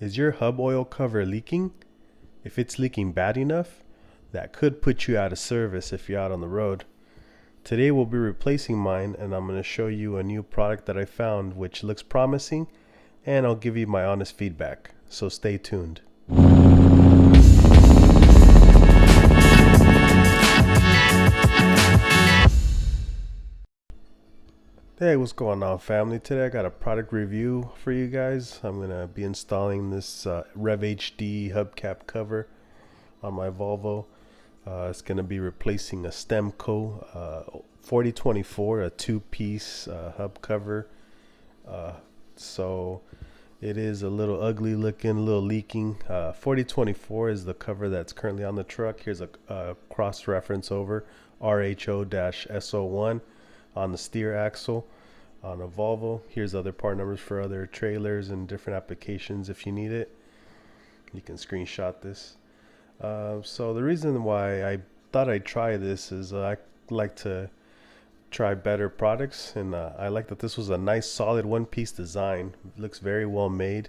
Is your hub oil cover leaking? If it's leaking bad enough, that could put you out of service if you're out on the road. Today we'll be replacing mine, and I'm going to show you a new product that I found which looks promising, and I'll give you my honest feedback. So stay tuned. Hey, what's going on, family? Today I got a product review for you guys. I'm going to be installing this RevHD hubcap cover on my Volvo. It's going to be replacing a Stemco 4024, a two-piece hub cover. So it is a little ugly looking, a little leaking. 4024 is the cover that's currently on the truck. Here's a cross-reference over RHO-SO1 on the steer axle on a Volvo. Here's other part numbers for other trailers and different applications if you need it. You can screenshot this. So the reason why I thought I'd try this is I like to try better products, and I like that this was a nice solid one-piece design. It looks very well made.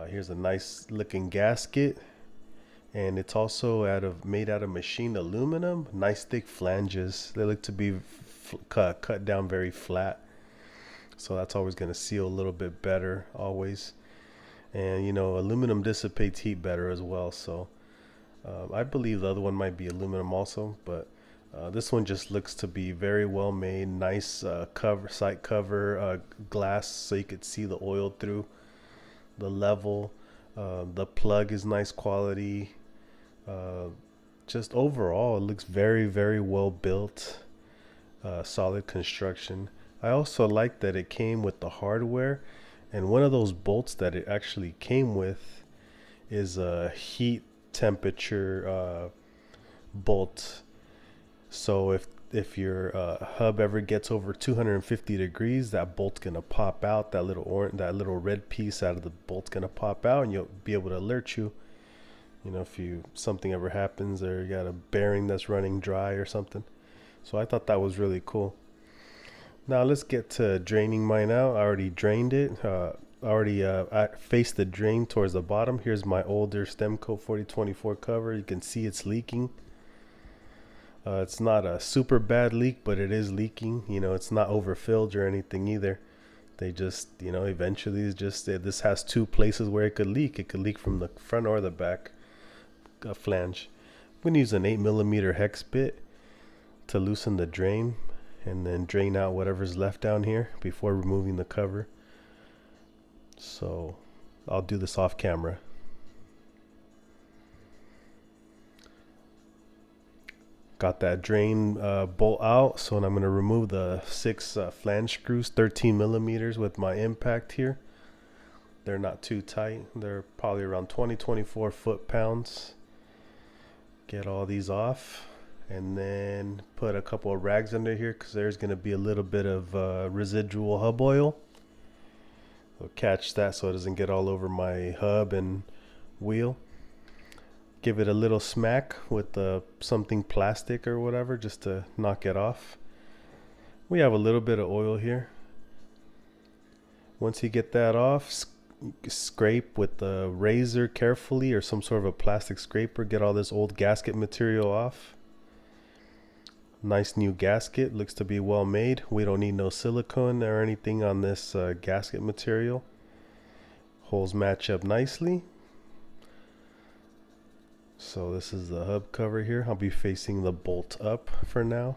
Here's a nice looking gasket, and it's also made out of machined aluminum. Nice thick flanges. They look to be cut down very flat, so that's always going to seal a little bit better always. And you know, aluminum dissipates heat better as well, so I believe the other one might be aluminum also, but this one just looks to be very well made. Nice sight cover glass, so you could see the oil through the level. The plug is nice quality. Just overall, it looks very, very well built. Solid construction. I also like that it came with the hardware, and one of those bolts that it actually came with is a heat temperature bolt. So if your hub ever gets over 250 degrees, that bolt's gonna pop out. That little red piece out of the bolt's gonna pop out, and you'll be able to alert you. You know, if something ever happens, or you got a bearing that's running dry or something. So I thought that was really cool. Now let's get to draining mine out. I already drained it. I faced the drain towards the bottom. Here's my older Stemco 4024 cover. You can see it's leaking. It's not a super bad leak, but it is leaking. You know, it's not overfilled or anything either. They just, you know, eventually it's just this has two places where it could leak. It could leak from the front or the back flange. I'm going to use an 8mm hex bit to loosen the drain, and then drain out whatever's left down here before removing the cover. So I'll do this off camera. Got that drain bolt out, so I'm going to remove the 6 flange screws, 13mm with my impact here. They're not too tight. They're probably around 24 foot-pounds. Get all these off, and then put a couple of rags under here because there's going to be a little bit of residual hub oil. So catch that so it doesn't get all over my hub and wheel. Give it a little smack with something plastic or whatever just to knock it off. We have a little bit of oil here. Once you get that off, scrape with the razor carefully, or some sort of a plastic scraper. Get all this old gasket material off. Nice new gasket, looks to be well made. We don't need no silicone or anything on this gasket material. Holes match up nicely. So this is the hub cover here. I'll be facing the bolt up for now.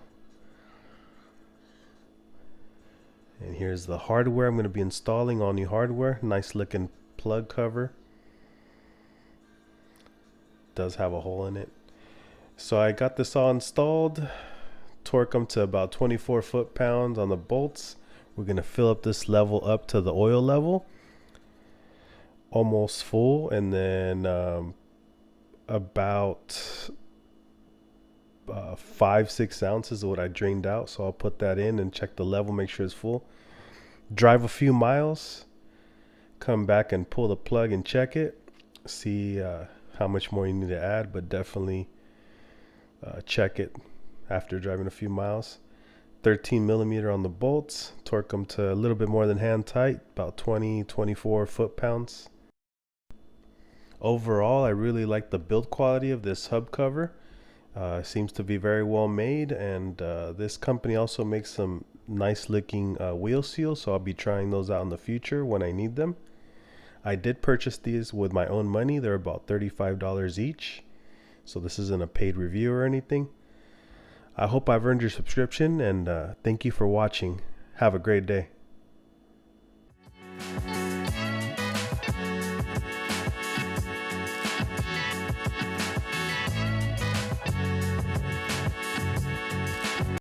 And here's the hardware. I'm going to be installing all new hardware. Nice looking plug cover. Does have a hole in it. So I got this all installed. Torque them to about 24 foot-pounds on the bolts. We're going to fill up this level up to the oil level, almost full, and then about 5-6 ounces of what I drained out. So I'll put that in and check the level, make sure it's full. Drive a few miles, come back and pull the plug and check it, see how much more you need to add, but definitely check it after driving a few miles. 13mm on the bolts, torque them to a little bit more than hand tight, about 24 foot-pounds. Overall, I really like the build quality of this hub cover. Seems to be very well made, and this company also makes some nice looking wheel seals, so I'll be trying those out in the future when I need them. I did purchase these with my own money. They're about $35 each, so this isn't a paid review or anything. I hope I've earned your subscription, and thank you for watching. Have a great day.